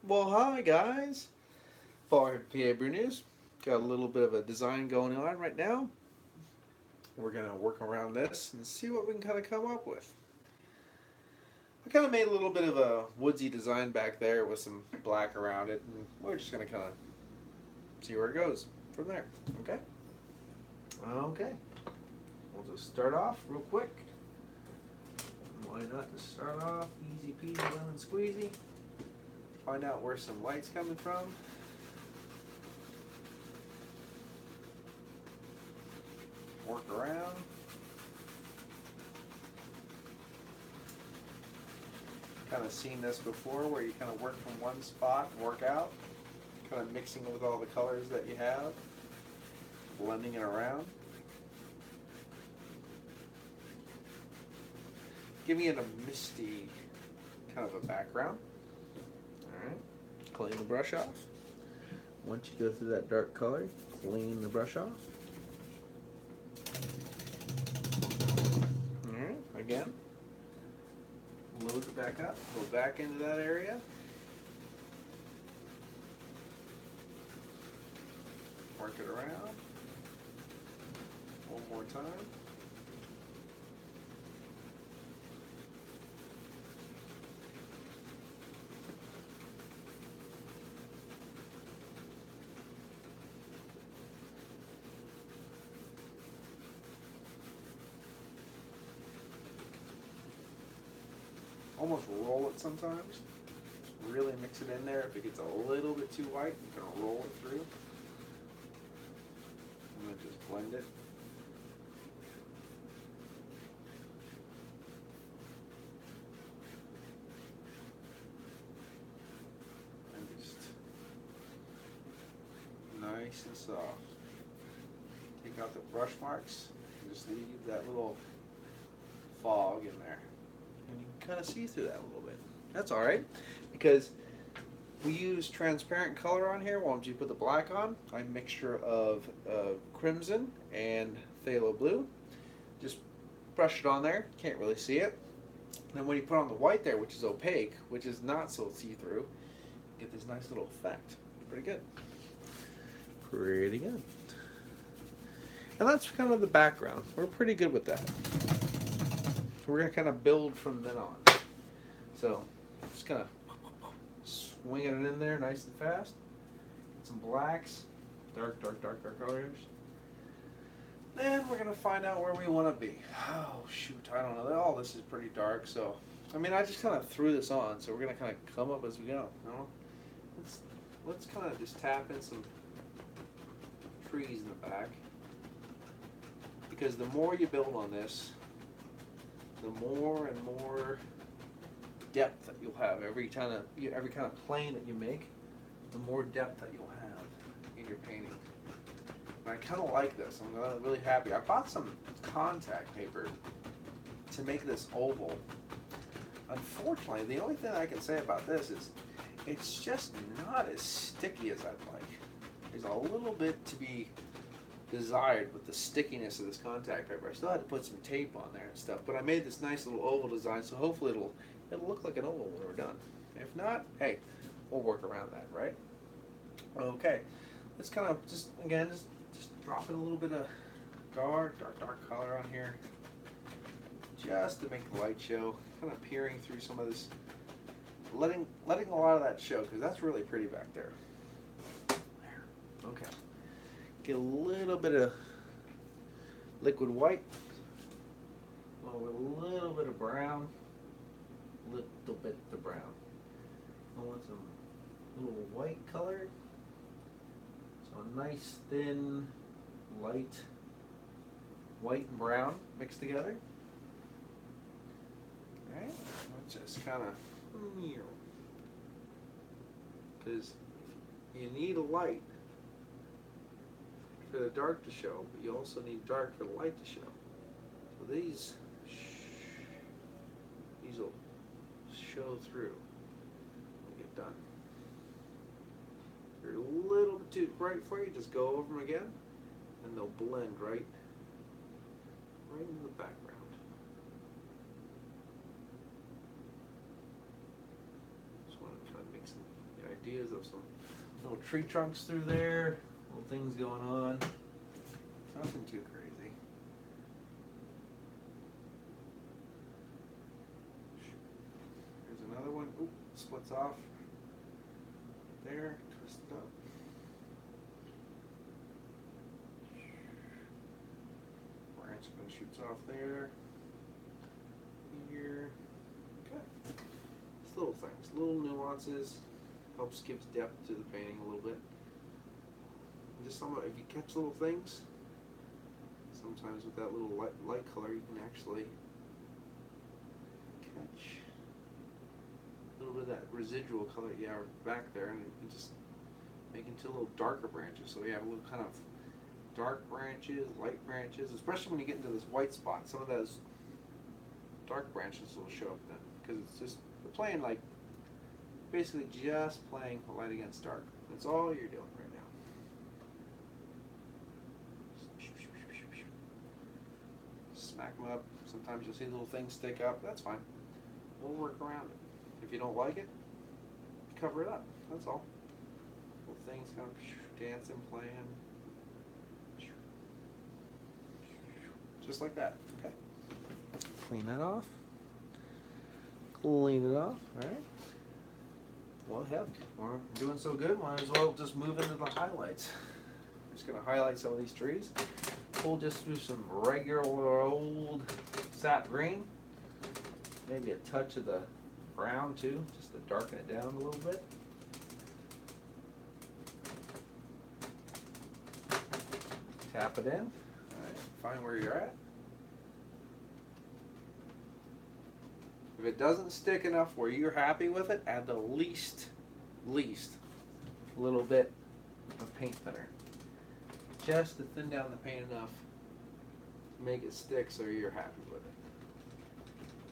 Well, hi guys. For PABrewNews, got a little bit of a design going on right now. We're gonna work around this and see what we can kind of come up with. I kind of made a little bit of a woodsy design back there with some black around it, and we're just gonna kind of see where it goes from there. Okay. Okay. We'll just start off real quick. Why not just start off easy peasy lemon squeezy? Find out where some light's coming from. Work around. Kind of seen this before where you kind of work from one spot and work out. Kind of mixing it with all the colors that you have. Blending it around. Giving it a misty kind of a background. Alright. Clean the brush off. Once you go through that dark color, clean the brush off. Alright, again. Load it back up, go back into that area. Work it around. One more time. Almost roll it sometimes. Really mix it in there. If it gets a little bit too white, you can roll it through. And then just blend it. And just nice and soft. Take out the brush marks and just leave that little fog in there. And you can kind of see through that a little bit. That's alright, because we use transparent color on here. Once you put the black on, a mixture of crimson and phthalo blue. Just brush it on there, can't really see it. And then when you put on the white there, which is opaque, which is not so see-through, you get this nice little effect. Pretty good. Pretty good. And that's kind of the background. We're pretty good with that. We're going to kind of build from then on. So, just kind of swinging it in there nice and fast. Get some blacks, dark colors. Then we're going to find out where we want to be. Oh, shoot, I don't know. All this is pretty dark, so, I mean, I just kind of threw this on, so we're going to kind of come up as we go. You know? Let's kind of just tap in some trees in the back. Because the more you build on this, the more and more depth that you'll have. Every kind of plane that you make, the more depth that you'll have in your painting. And I kind of like this. I'm really happy. I bought some contact paper to make this oval. Unfortunately, the only thing I can say about this is it's just not as sticky as I'd like. There's a little bit to be desired with the stickiness of this contact paper. I still had to put some tape on there and stuff, but I made this nice little oval design, so hopefully it'll look like an oval when we're done. If not, hey, we'll work around that, right? Okay, let's kind of just drop in a little bit of dark color on here, just to make the light show. Kind of peering through some of this, letting a lot of that show, because that's really pretty back there. Okay. Get a little bit of liquid white, with a little bit of brown, little bit of brown. I want some little white color, so a nice thin, light white and brown mixed together. All right, let's just kind of, because you need a light for the dark to show, but you also need dark for the light to show. So these will show through when we get done. If they're a little bit too bright for you, just go over them again, and they'll blend right in the background. Just want to kind of make some ideas of some little tree trunks through there, little things going on. Nothing too crazy. Here's another one. Oop, splits off. There, twist it up. Branch kind of shoots off there. Here. Okay. Just little things, little nuances. Helps gives depth to the painting a little bit. And just some, if you catch little things, sometimes with that little light color, you can actually catch a little bit of that residual color you have back there, and you can just make into little darker branches. So we have a little kind of dark branches, light branches, especially when you get into this white spot. Some of those dark branches will show up then, because it's just playing like, basically just playing light against dark. That's all you're doing right now. Smack them up. Sometimes you'll see little things stick up. That's fine. We'll work around it. If you don't like it, cover it up. That's all. Little things kind of dancing, playing. Just like that. Okay. Clean that off. Clean it off. All right. Well, heck, we're doing so good, might as well just move into the highlights. I'm just going to highlight some of these trees. We'll just do some regular old sap green. Maybe a touch of the brown too, just to darken it down a little bit. Tap it in. All right, find where you're at. If it doesn't stick enough where you're happy with it, add the least little bit of paint thinner. Just to thin down the paint enough to make it stick so you're happy with it.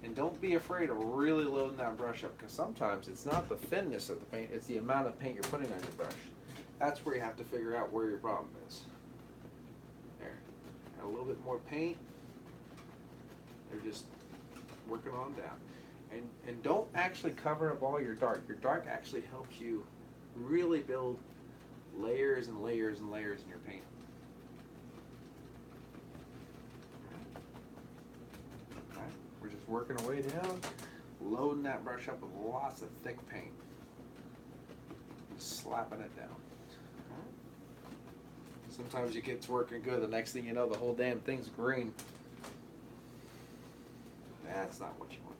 And don't be afraid of really loading that brush up, because sometimes it's not the thinness of the paint, it's the amount of paint you're putting on your brush. That's where you have to figure out where your problem is. There. Add a little bit more paint. They're just working on down. And don't actually cover up all your dark. Your dark actually helps you really build layers and layers and layers in your paint. All right. We're just working our way down, loading that brush up with lots of thick paint. Just slapping it down. All right. Sometimes it gets working good, the next thing you know, the whole damn thing's green. That's not what you want.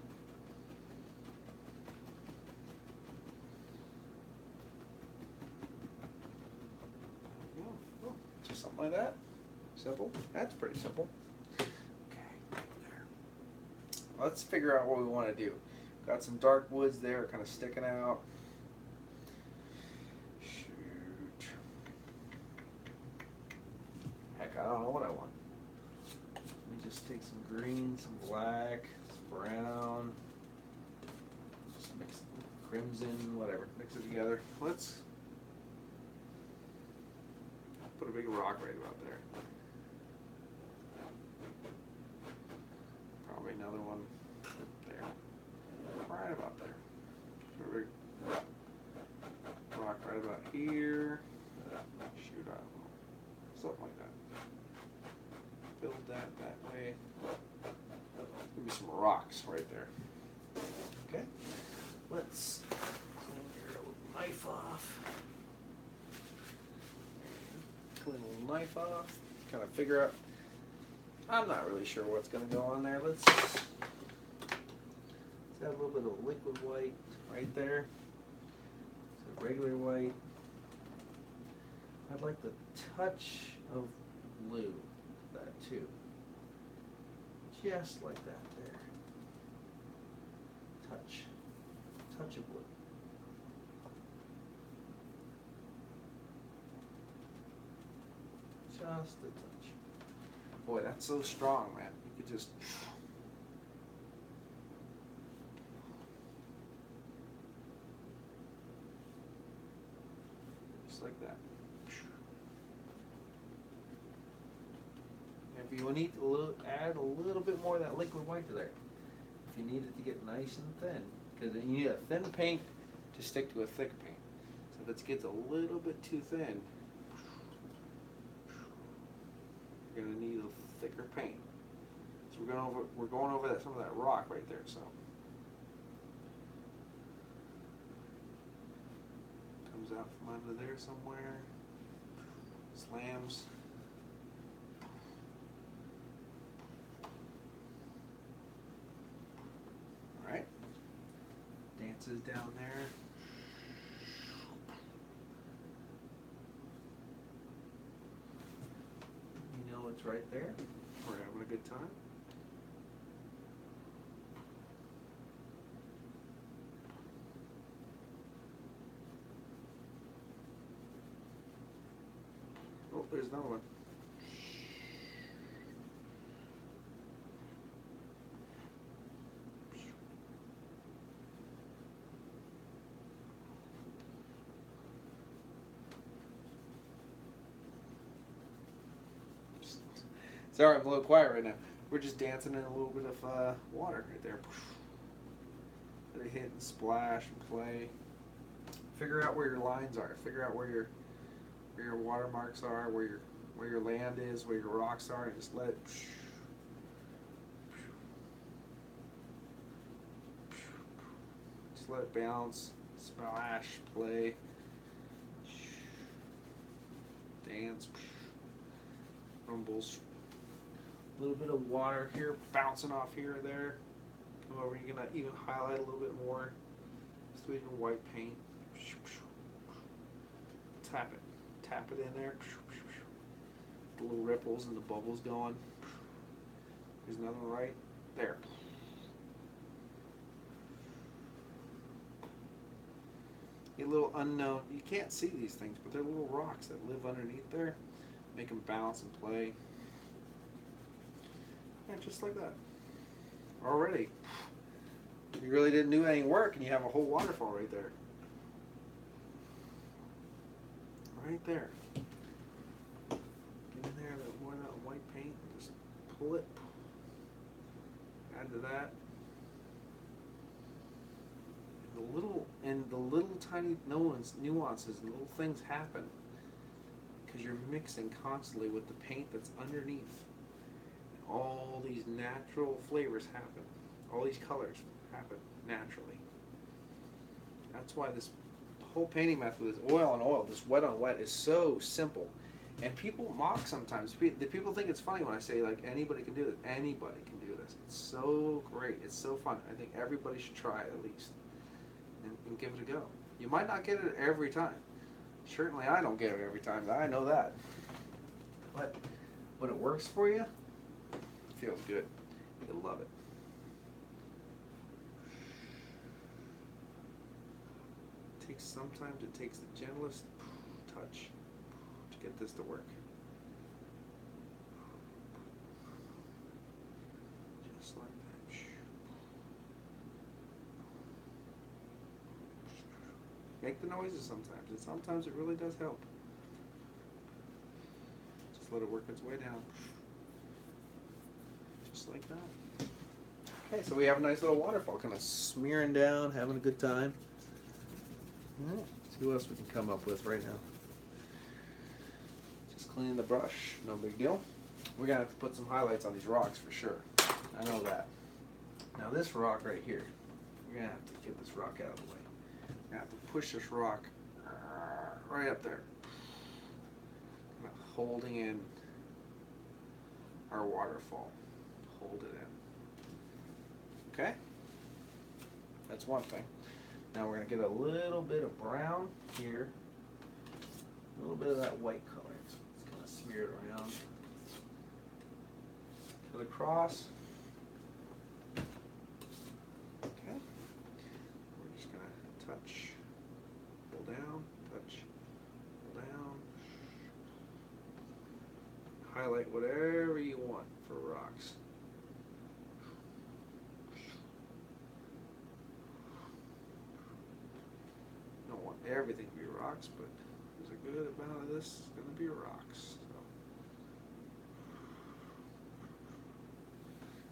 Just something like that. Simple. That's pretty simple. Okay, there. Let's figure out what we want to do. Got some dark woods there, kind of sticking out. Shoot. Heck, I don't know what I want. Let me just take some green, some black, some brown, just mix crimson, whatever. Mix it together. Let's put a big rock right about there. Probably another one there. Right about there. Put a big rock right about here. Shoot, I don't know. Something like that. Build that way. Give me some rocks right there. Okay. Let's clean your knife off. Clean a little knife off. Kind of figure out. I'm not really sure what's going to go on there. Let's add a little bit of liquid white right there. So regular white. I'd like the touch of blue. That too. Just like that there. Touch of blue. Just a touch. Boy, that's so strong, man. You could just like that. If you need to add a little bit more of that liquid white to there, if you need it to get nice and thin, because you need a thin paint to stick to a thick paint. if it gets a little bit too thin, you're gonna need a thicker paint. So we're going over some of that rock right there. So comes out from under there somewhere, slams. All right, dances down there. You know it's right there. We're having a good time. Oh, there's another one. Sorry, I'm a little quiet right now. We're just dancing in a little bit of water right there. Let it hit and splash and play. Figure out where your lines are. Figure out where your watermarks are, where your land is, where your rocks are, and just let it. Just let it bounce, splash, play, dance, rumbles. A little bit of water here, bouncing off here or there. Come over, you're gonna even highlight a little bit more. Just with your white paint. Tap it in there. The little ripples and the bubbles going. There's another one right there. A little unknown. You can't see these things, but they're little rocks that live underneath there. Make them bounce and play. Yeah, just like that. Already. You really didn't do any work, and you have a whole waterfall right there. Right there. Get in there, that white paint, just pull it. Add to that. And the little tiny nuances and little things happen because you're mixing constantly with the paint that's underneath. And all these natural flavors happen. All these colors happen naturally. That's why this whole painting method with this oil on oil, this wet on wet, is so simple. And people mock sometimes. The people think it's funny when I say like anybody can do this. Anybody can do this. It's so great. It's so fun. I think everybody should try it at least and give it a go. You might not get it every time. Certainly I don't get it every time. I know that. But when it works for you, it feels good. You'll love it. Sometimes it takes the gentlest touch to get this to work. Just like that. Make the noises sometimes, and sometimes it really does help. Just let it work its way down. Just like that. Okay, so we have a nice little waterfall kind of smearing down, having a good time. See what else we can come up with right now. Just cleaning the brush, no big deal. We're gonna have to put some highlights on these rocks for sure. I know that. Now this rock right here, we're gonna have to get this rock out of the way. We're gonna have to push this rock right up there. Holding in our waterfall. Hold it in. Okay? That's one thing. Now we're going to get a little bit of brown here, a little bit of that white color. It's kind of smeared around. Put it across. Okay. We're just going to touch, pull down, touch, pull down. Highlight whatever you want for rocks. Everything to be rocks, but there's a good amount of this is going to be rocks.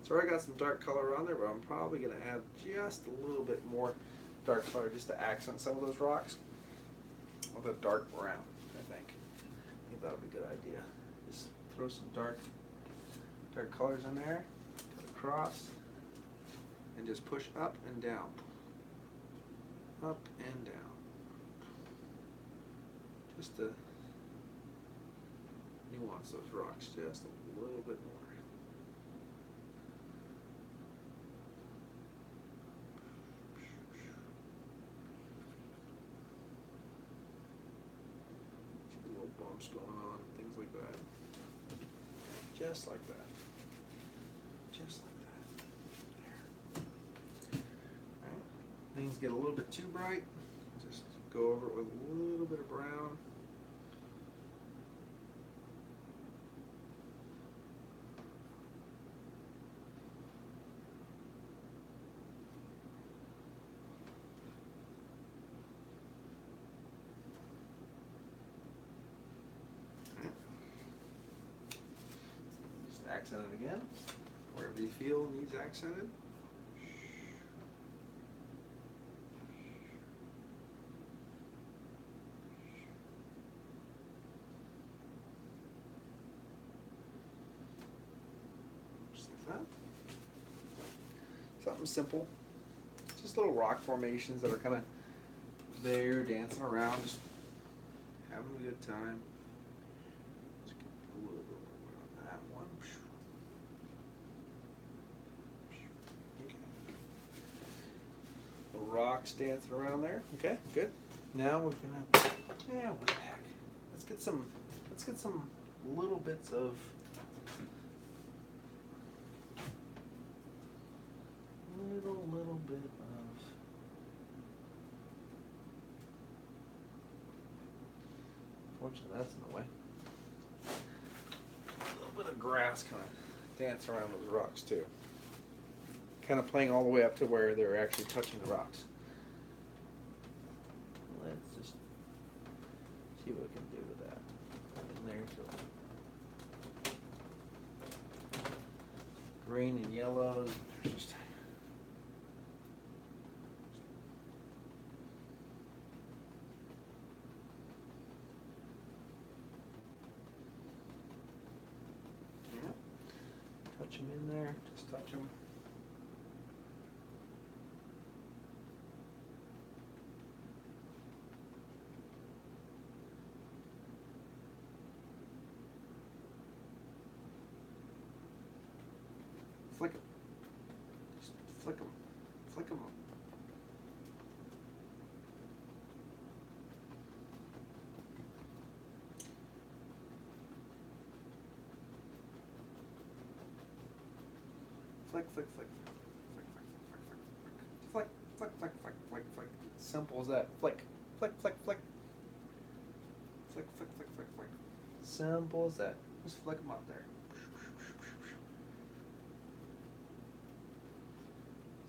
So I got some dark color on there, but I'm probably going to add just a little bit more dark color just to accent some of those rocks. with a dark brown, I think. I think that would be a good idea. Just throw some dark colors in there, cut across, and just push up and down. Up and down. Just to nuance those rocks just a little bit more. Little bumps going on, things like that. Just like that. Just like that. There. Alright. Things get a little bit too bright. Just go over it with a little bit of brown. Accent it again, wherever you feel needs accented. Just like that. Something simple. Just little rock formations that are kind of there, dancing around, just having a good time. Just get a little bit more on that one. Rocks dancing around there. Okay, good. Now we're gonna, yeah, what the heck? Let's get some little bits of little bit of fortunately that's in the way. A little bit of grass kind of dance around those rocks too. Kind of playing all the way up to where they're actually touching the rocks. Let's just see what we can do with that. In there, so green and yellows. Just touch them in there. Just touch them. Flick them. Just flick them. Flick them. Flick, flick, flick. Flick, flick, flick, flick, flick, flick. Simple as that. Flick, flick, flick, flick. Flick, flick, flick, flick, flick. Simple as that. Just flick them up there.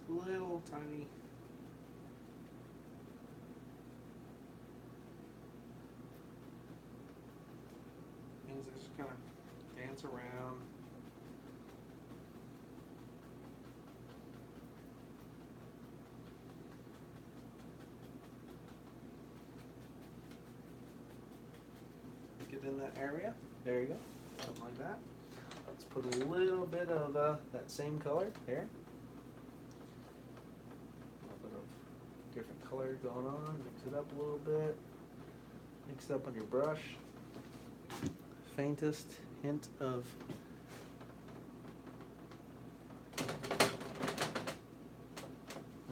Little tiny things that just kind of dance around. Get in that area. There you go. Something like that. Let's put a little bit of that same color here. Different color going on, mix it up a little bit, mix it up on your brush, faintest hint of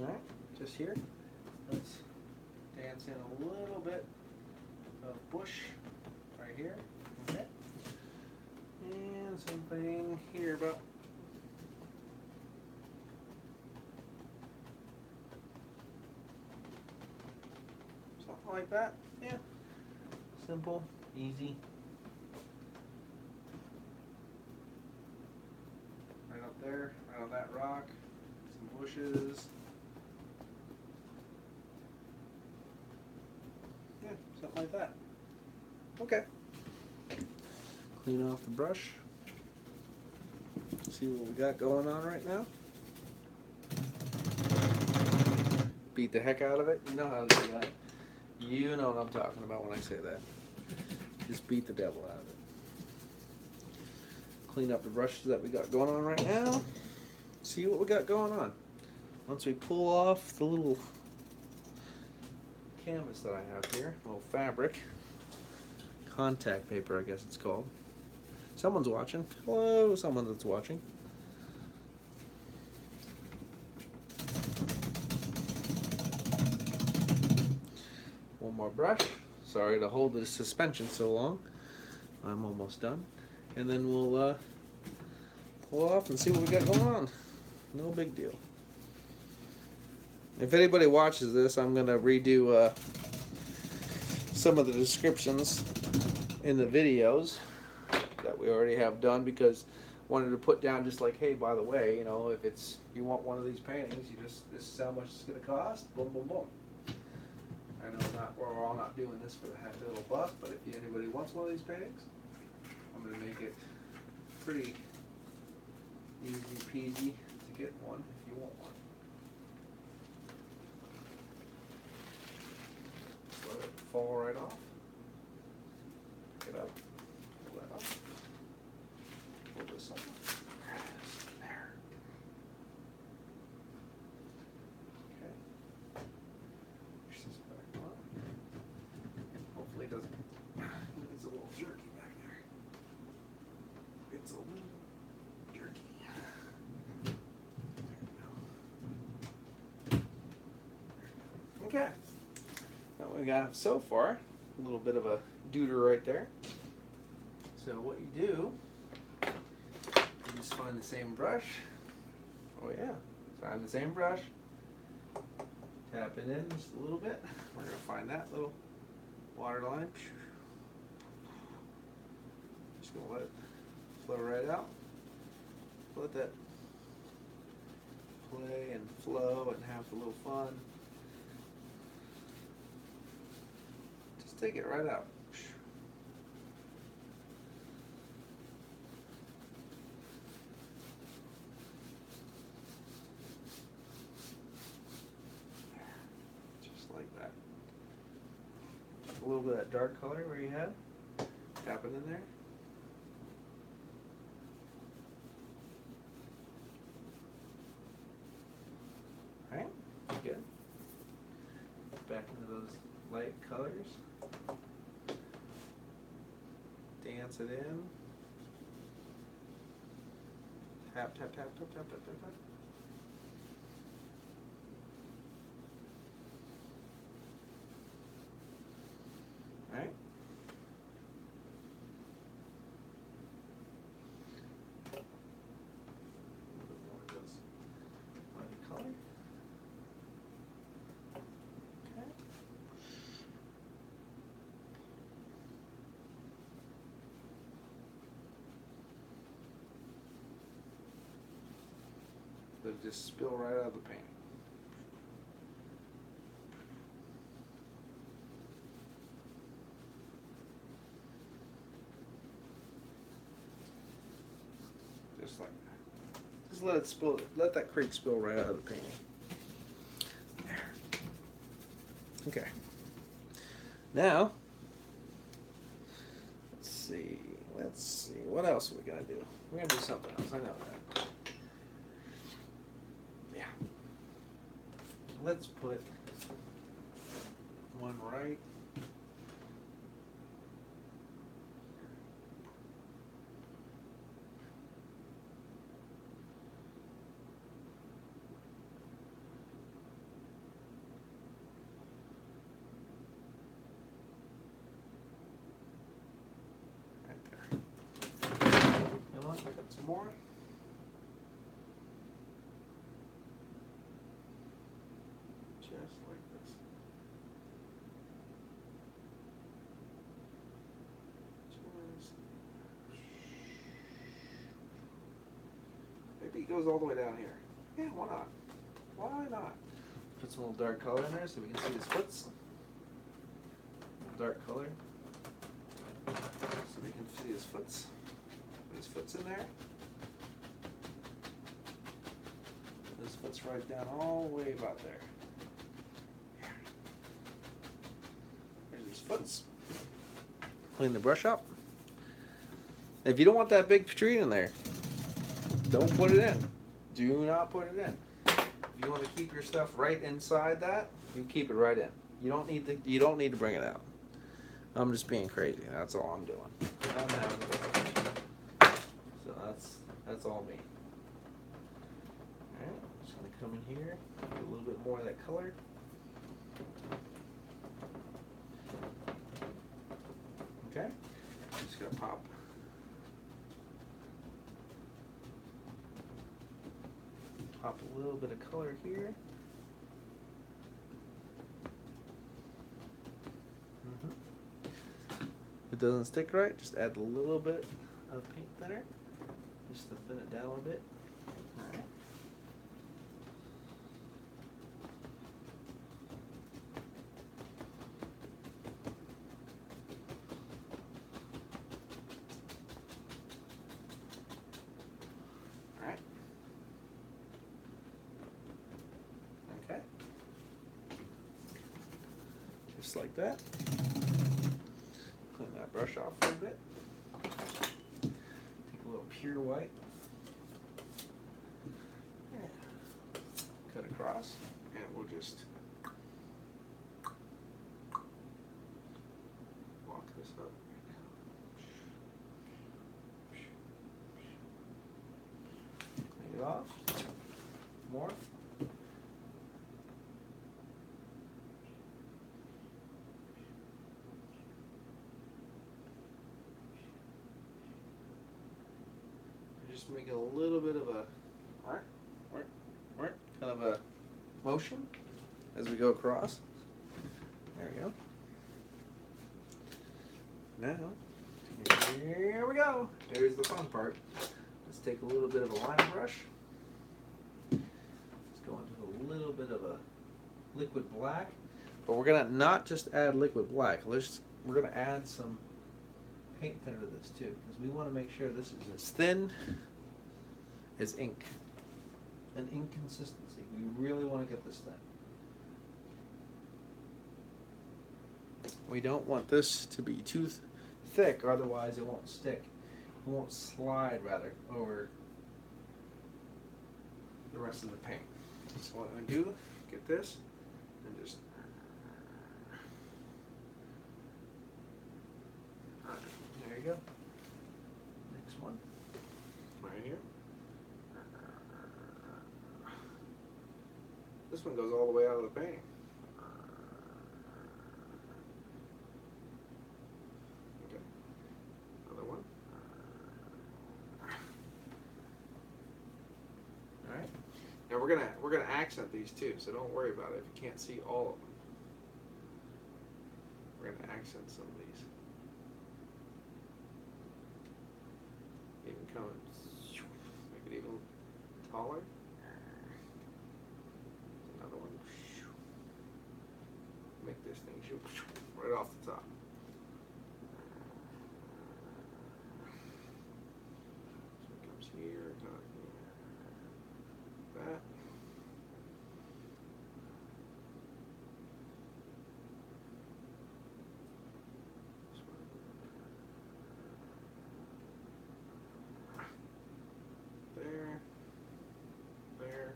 alright, just here, let's dance in a little bit of bush right here, okay, and something here about like that, yeah. Simple, easy. Right up there, right on that rock. Some bushes. Yeah, something like that. Okay. Clean off the brush. See what we got going on right now. Beat the heck out of it. You know how to do that. You know what I'm talking about when I say that. Just beat the devil out of it. Clean up the brushes that we got going on right now. See what we got going on. Once we pull off the little canvas that I have here, little fabric, contact paper I guess it's called. Someone's watching. Hello, someone that's watching. One more brush. Sorry to hold the suspension so long. I'm almost done. And then we'll pull off and see what we got going on. No big deal. If anybody watches this, I'm going to redo some of the descriptions in the videos that we already have done, because I wanted to put down just like, hey, by the way, you know, if it's you want one of these paintings, you just this is how much it's going to cost. Boom, boom, boom. I know we're all not doing this for the happy little buck, but if anybody wants one of these paintings, I'm going to make it pretty easy peasy to get one if you want one. Let it fall right off. Pick it up. Pull that up. Pull this up. There. Okay. Push this back on. Hopefully it doesn't. It's a little jerky back there. It's a little jerky. Okay. What we got so far, a little bit of a deuter right there. So what you do, you just find the same brush. Oh yeah, find the same brush. Tap it in just a little bit. We're gonna find that little water line. Just gonna let it flow right out. Let that play and flow and have a little fun. Just take it right out. Just like that. A little bit of that dark color where you had. Tap it in there. Alright, good. Back into those light colors. Dance it in. Tap, tap, tap, tap, tap, tap, tap, tap. Alright. A little bit more of those light color. Okay. It'll just spill right out of the paint. Just like that. Just let it spill. Let that creek spill right out of the painting. There. Okay. Now, let's see. Let's see. What else are we gonna do? We're gonna do something else. I know that. Yeah. Let's put one right. Some more. Just like this. Maybe it goes all the way down here. Yeah, why not? Why not? Put some little dark color in there so we can see his foots. Dark color. So we can see his foots. Put his foots in there. His foot's right down all the way about there. foots. Clean the brush up. If you don't want that big tree in there, don't put it in. Do not put it in. If you want to keep your stuff right inside that, you keep it right in. You don't need to bring it out. I'm just being crazy. That's all I'm doing. I'm having so that's all me. Alright, I'm just gonna come in here, get a little bit more of that color. Okay, I'm just gonna pop a little bit of color here. If it doesn't stick right, just add a little bit of paint thinner, just to thin it down a little bit. Alright. Alright. Okay. Just like that. Clean that brush off a little bit. Take a little pure white. Cut across, and we'll just walk this up. Clean it off. More. Just make a little bit of a kind of a motion as we go across. There we go. Now, here we go. There's the fun part. Let's take a little bit of a line brush. Let's go into a little bit of a liquid black. But we're gonna not just add liquid black. We're gonna add some paint thinner to this too, because we want to make sure this is as thin as ink. An inconsistency. We really want to get this thin. We don't want this to be too thick, otherwise it won't stick. It won't slide, rather, over the rest of the paint. So what I'm going to do, get this, and just... There you go. Next one. Right here. This one goes all the way out of the painting. Okay. Another one. All right. Now we're gonna accent these too, so don't worry about it if you can't see all of them. We're gonna accent some of these. Even come make it even taller. Make this thing shoot right off the top. So it comes here, not here. That. There. There.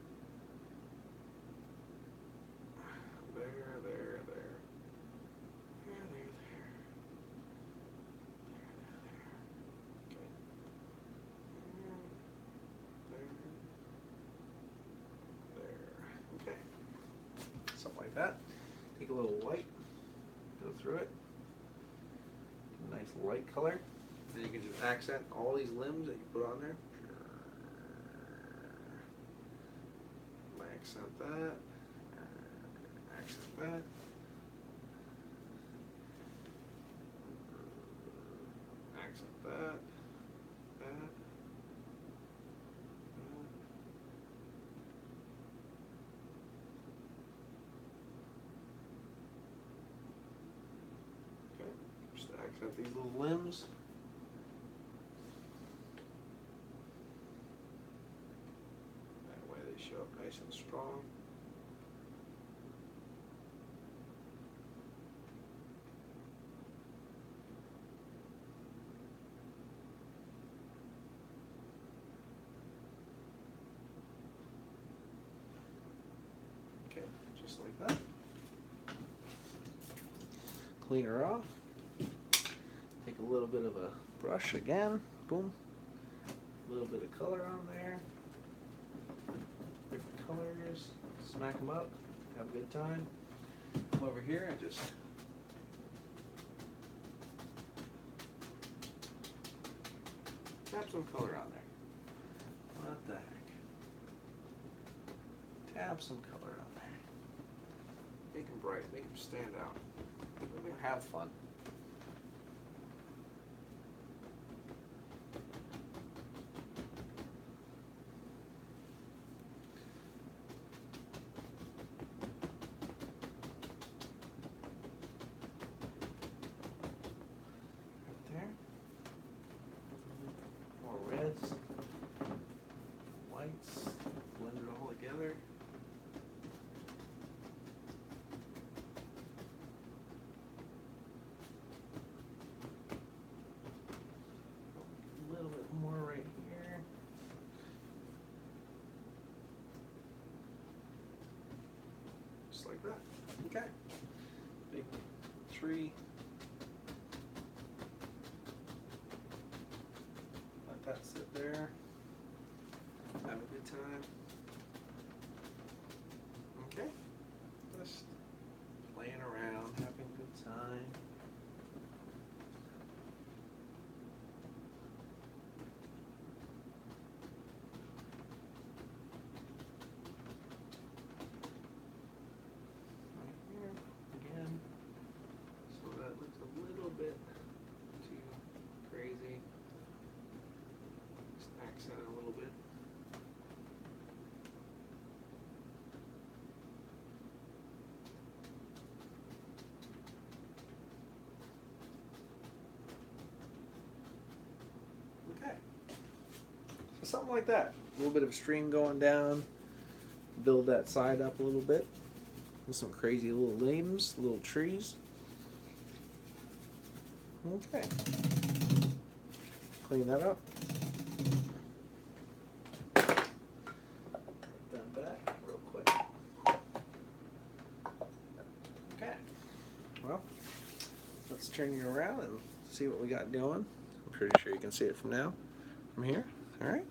Something like that. Take a little white, go through it. Nice light color. Then you can just accent all these limbs that you put on there. Accent that. Accent that. Accent that. That. Just accent these little limbs. That way they show up nice and strong. clean her off. Take a little bit of a brush again. Boom. A little bit of color on there. Different colors. Smack them up. Have a good time. Come over here and just tap some color on there. What the heck? Tap some color on there. Make them bright. Make them stand out. Make them have fun. Reds, whites, blend it all together. A little bit more right here. Just like that. Okay. Big tree. That sit there, have a good time. Okay, just playing around, having a good time. Right here, again, so that looks a little bit too crazy. Accent it a little bit. Okay. So something like that. A little bit of stream going down. Build that side up a little bit. With some crazy little limbs, little trees. Okay. Clean that up. Well, let's turn you around and see what we got doing. I'm pretty sure you can see it from here. All right.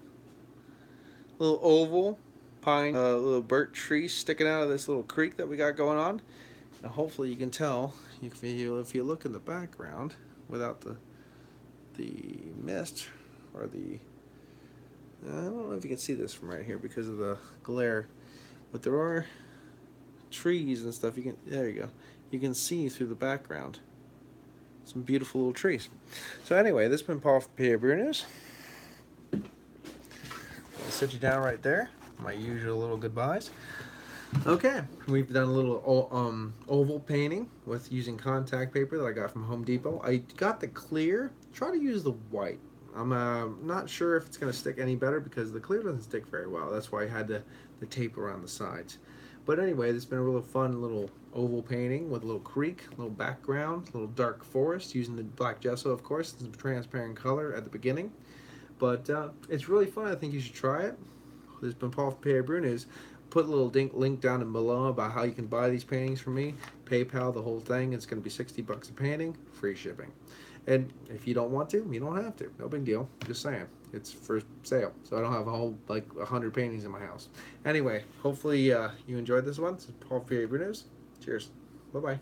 Little oval pine, little birch tree sticking out of this little creek that we got going on. Now, hopefully, you can tell if you look in the background without the mist or the. I don't know if you can see this from right here because of the glare, but there are trees and stuff. There you go. You can see through the background some beautiful little trees. So anyway, this has been Paul from PABrewNews. I'll sit you down right there. My usual little goodbyes. Okay, we've done a little oval painting with using contact paper that I got from Home Depot. I got the clear. Try to use the white. I'm not sure if it's going to stick any better because the clear doesn't stick very well. That's why I had the tape around the sides. But anyway, this has been a really fun little oval painting with a little creek, a little background, a little dark forest, using the black gesso, of course, it's a transparent color at the beginning. But it's really fun. I think you should try it. This has been Paul from PABrewNews. Put a little link down in below about how you can buy these paintings from me. PayPal, the whole thing. It's going to be $60 a painting, free shipping. And if you don't want to, you don't have to. No big deal. Just saying. It's for sale. So I don't have a whole, 100 paintings in my house. Anyway, hopefully you enjoyed this one. This is Paul from PABrewNews. Cheers. Bye-bye.